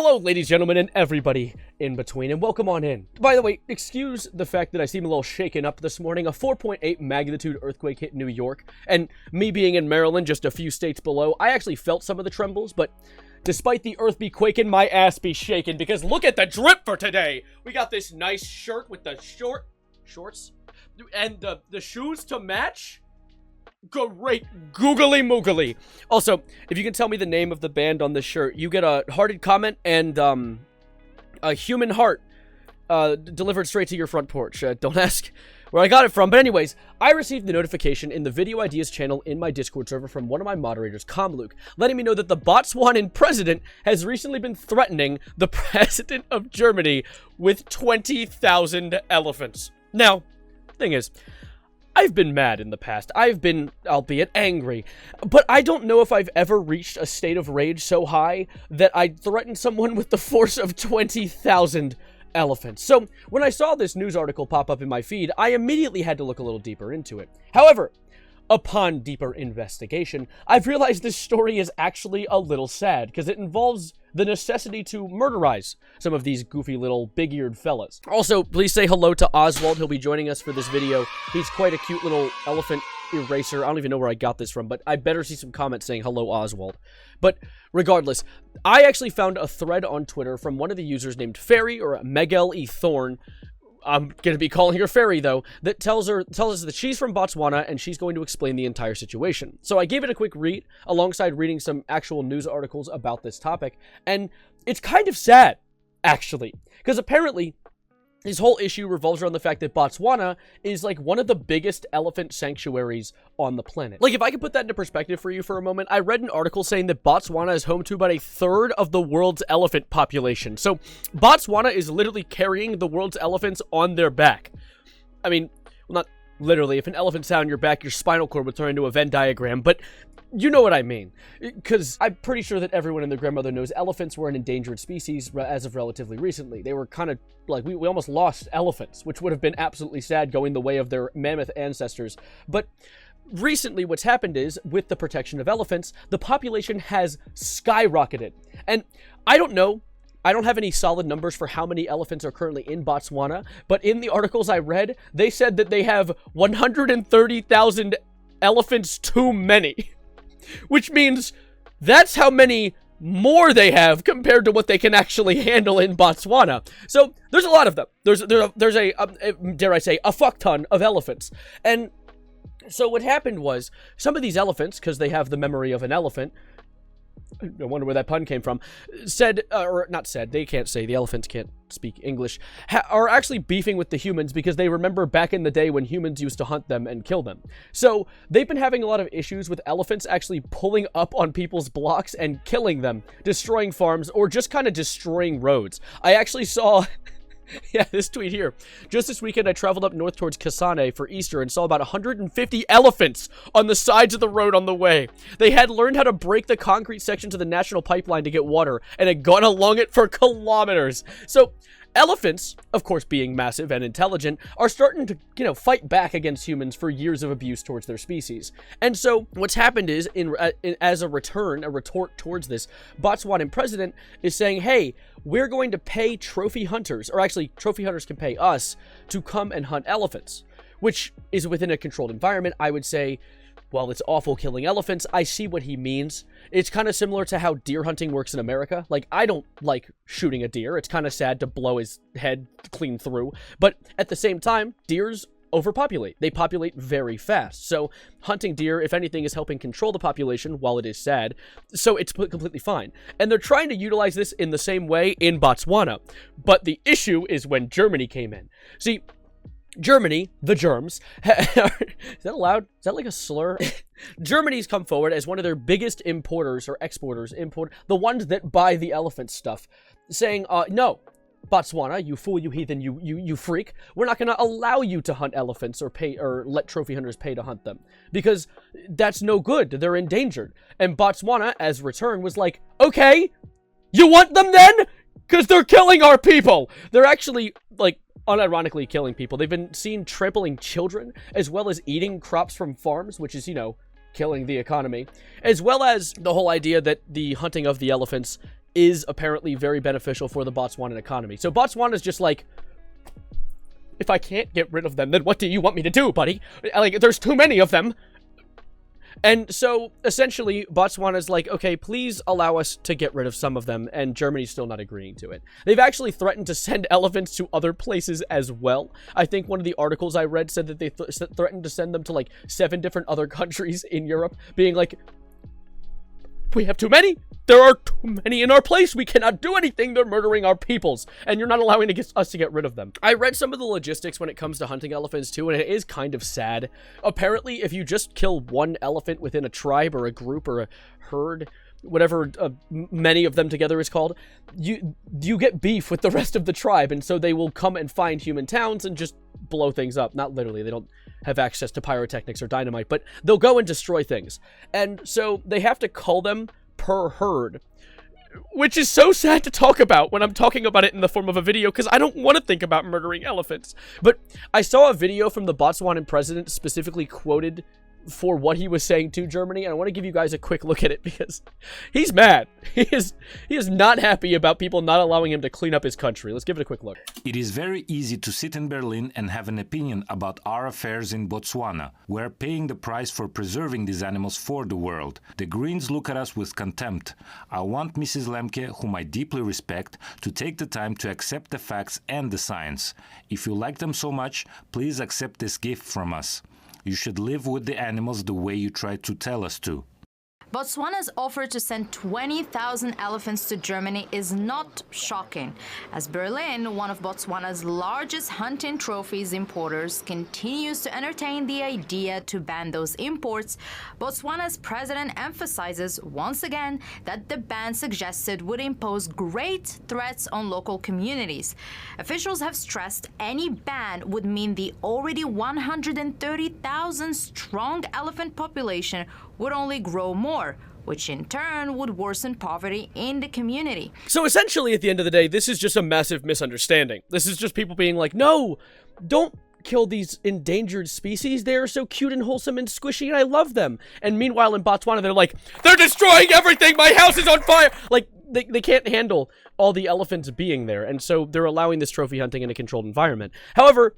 Hello, ladies, gentlemen, and everybody in between, and welcome on in. By the way, excuse the fact that I seem a little shaken up this morning. A 4.8 magnitude earthquake hit New York, and me being in Maryland, just a few states below, I actually felt some of the trembles, but despite the earth be quaking, my ass be shaking, because look at the drip for today! We got this nice shirt with the shorts, and the shoes to match. Great googly moogly. Also, if you can tell me the name of the band on this shirt, you get a hearted comment and a human heart delivered straight to your front porch. Don't ask where I got it from, but anyways, I received the notification in the Video Ideas channel in my Discord server from one of my moderators, Kamluk, letting me know that the Botswanan president has recently been threatening the president of Germany with 20,000 elephants. Now, thing is, I've been mad in the past. I've been, albeit angry, but I don't know if I've ever reached a state of rage so high that I'd threaten someone with the force of 20,000 elephants. So, when I saw this news article pop up in my feed, I immediately had to look a little deeper into it. However, upon deeper investigation, I've realized this story is actually a little sad, because it involves the necessity to murderize some of these goofy little big-eared fellas. Also, please say hello to Oswald. He'll be joining us for this video. He's quite a cute little elephant eraser. I don't even know where I got this from, but I better see some comments saying hello, Oswald. But regardless, I actually found a thread on Twitter from one of the users named Fairy, or Megel E. Thorn. I'm going to be calling her Fairy, though, that tells us that she's from Botswana, and she's going to explain the entire situation. So I gave it a quick read, alongside reading some actual news articles about this topic, and it's kind of sad, actually, because apparently this whole issue revolves around the fact that Botswana is, like, one of the biggest elephant sanctuaries on the planet. Like, if I could put that into perspective for you for a moment, I read an article saying that Botswana is home to about a third of the world's elephant population. So, Botswana is literally carrying the world's elephants on their back. I mean, well, not literally. If an elephant sat on your back, your spinal cord would turn into a Venn diagram, but you know what I mean, because I'm pretty sure that everyone and their grandmother knows elephants were an endangered species as of relatively recently. They were kind of like, we almost lost elephants, which would have been absolutely sad going the way of their mammoth ancestors. But recently what's happened is, with the protection of elephants, the population has skyrocketed. And I don't know, I don't have any solid numbers for how many elephants are currently in Botswana, but in the articles I read, they said that they have 130,000 elephants too many. Which means that's how many more they have compared to what they can actually handle in Botswana. So there's a lot of them. There's a dare I say, a fuck ton of elephants. And so what happened was, some of these elephants, because they have the memory of an elephant, I wonder where that pun came from, said, or not said, they can't say, the elephants can't speak English, are actually beefing with the humans because they remember back in the day when humans used to hunt them and kill them. So they've been having a lot of issues with elephants actually pulling up on people's blocks and killing them, destroying farms, or just kind of destroying roads. I actually saw yeah, this tweet here. Just this weekend, I traveled up north towards Kasane for Easter and saw about 150 elephants on the sides of the road on the way. They had learned how to break the concrete sections of the national pipeline to get water and had gone along it for kilometers. So, elephants, of course being massive and intelligent, are starting to, fight back against humans for years of abuse towards their species. And so, what's happened is, as a retort towards this, Botswanan president is saying, hey, we're going to pay trophy hunters, or actually, trophy hunters can pay us to come and hunt elephants, which is within a controlled environment. I would say, well, it's awful killing elephants. I see what he means. It's kind of similar to how deer hunting works in America. Like, I don't like shooting a deer. It's kind of sad to blow his head clean through. But at the same time, deers overpopulate. They populate very fast. So hunting deer, if anything, is helping control the population, while it is sad. So it's completely fine. And they're trying to utilize this in the same way in Botswana. But the issue is when Germany came in. See, Germany, the germs, is that allowed? Is that like a slur? Germany's come forward as one of their biggest importers or exporters, the ones that buy the elephant stuff, saying, no, Botswana, you fool, you heathen, you freak, we're not going to allow you to hunt elephants or let trophy hunters pay to hunt them, because that's no good. They're endangered. And Botswana, as return, was like, okay, you want them then? Because they're killing our people. They're actually, like, unironically killing people. They've been seen trampling children, as well as eating crops from farms, which is, killing the economy, as well as the whole idea that the hunting of the elephants is apparently very beneficial for the Botswanan economy. So Botswana is just like, if I can't get rid of them, then what do you want me to do, buddy? Like, there's too many of them. And so, essentially, Botswana's like, okay, please allow us to get rid of some of them, and Germany's still not agreeing to it. They've actually threatened to send elephants to other places as well. I think one of the articles I read said that they threatened to send them to, like, 7 different other countries in Europe, being like, we have too many. There are too many in our place. We cannot do anything. They're murdering our peoples, and you're not allowing us to get rid of them. I read some of the logistics when it comes to hunting elephants too, and it is kind of sad. Apparently, if you just kill one elephant within a tribe or a group or a herd, whatever many of them together is called, you get beef with the rest of the tribe, and so they will come and find human towns and just blow things up. Not literally, they don't have access to pyrotechnics or dynamite, but they'll go and destroy things. And so they have to cull them per herd, which is so sad to talk about when I'm talking about it in the form of a video, because I don't want to think about murdering elephants. But I saw a video from the Botswanan president specifically quoted for what he was saying to Germany, and I want to give you guys a quick look at it because he's mad. He is not happy about people not allowing him to clean up his country. Let's give it a quick look. It is very easy to sit in Berlin and have an opinion about our affairs in Botswana. We're paying the price for preserving these animals for the world. The Greens look at us with contempt. I want Mrs. Lemke, whom I deeply respect, to take the time to accept the facts and the science. If you like them so much, please accept this gift from us. You should live with the animals the way you try to tell us to. Botswana's offer to send 20,000 elephants to Germany is not shocking, as Berlin, one of Botswana's largest hunting trophies importers, continues to entertain the idea to ban those imports. Botswana's president emphasizes once again that the ban suggested would impose great threats on local communities. Officials have stressed any ban would mean the already 130,000 strong elephant population would only grow more, which in turn would worsen poverty in the community. So essentially, at the end of the day, this is just a massive misunderstanding. This is just people being like, no, don't kill these endangered species. They're so cute and wholesome and squishy, and I love them. And meanwhile, in Botswana, they're like, they're destroying everything! My house is on fire! Like, they can't handle all the elephants being there, and so they're allowing this trophy hunting in a controlled environment. However,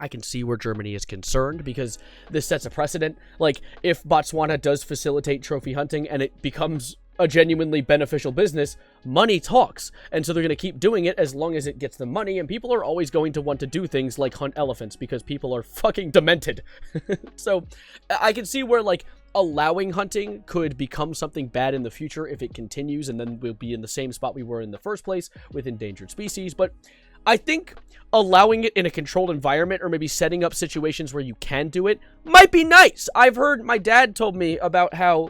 I can see where Germany is concerned because this sets a precedent. Like, if Botswana does facilitate trophy hunting and it becomes a genuinely beneficial business, money talks. And so they're going to keep doing it as long as it gets them money, and people are always going to want to do things like hunt elephants because people are fucking demented. So I can see where, like, allowing hunting could become something bad in the future if it continues, and then we'll be in the same spot we were in the first place with endangered species. But I think allowing it in a controlled environment, or maybe setting up situations where you can do it, might be nice. I've heard, my dad told me about how,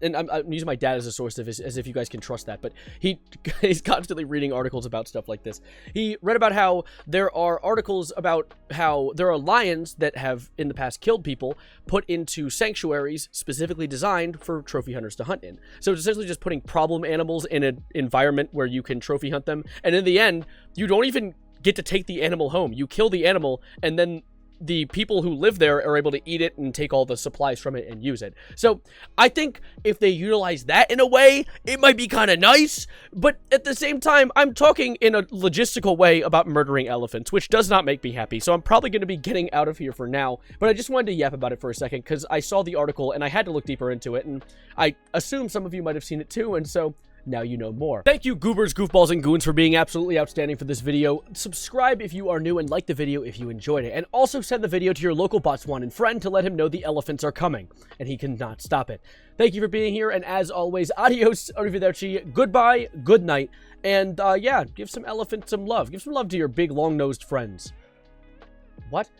and I'm using my dad as a source of this, as if you guys can trust that, but he's constantly reading articles about stuff like this. He read about how there are articles about how there are lions that have, in the past, killed people, put into sanctuaries specifically designed for trophy hunters to hunt in. So it's essentially just putting problem animals in an environment where you can trophy hunt them, and in the end, you don't even get to take the animal home. You kill the animal, and then the people who live there are able to eat it and take all the supplies from it and use it. So I think if they utilize that in a way, it might be kind of nice, but at the same time, I'm talking in a logistical way about murdering elephants, which does not make me happy. So I'm probably going to be getting out of here for now, but I just wanted to yap about it for a second because I saw the article and I had to look deeper into it, and I assume some of you might have seen it too, and so now you know more. Thank you, goobers, goofballs, and goons, for being absolutely outstanding for this video. Subscribe if you are new and like the video if you enjoyed it. And also send the video to your local Botswanan friend to let him know the elephants are coming. And he cannot stop it. Thank you for being here, and as always, adios, arrivederci, goodbye, good night, and yeah, give some elephants some love. Give some love to your big, long-nosed friends. What?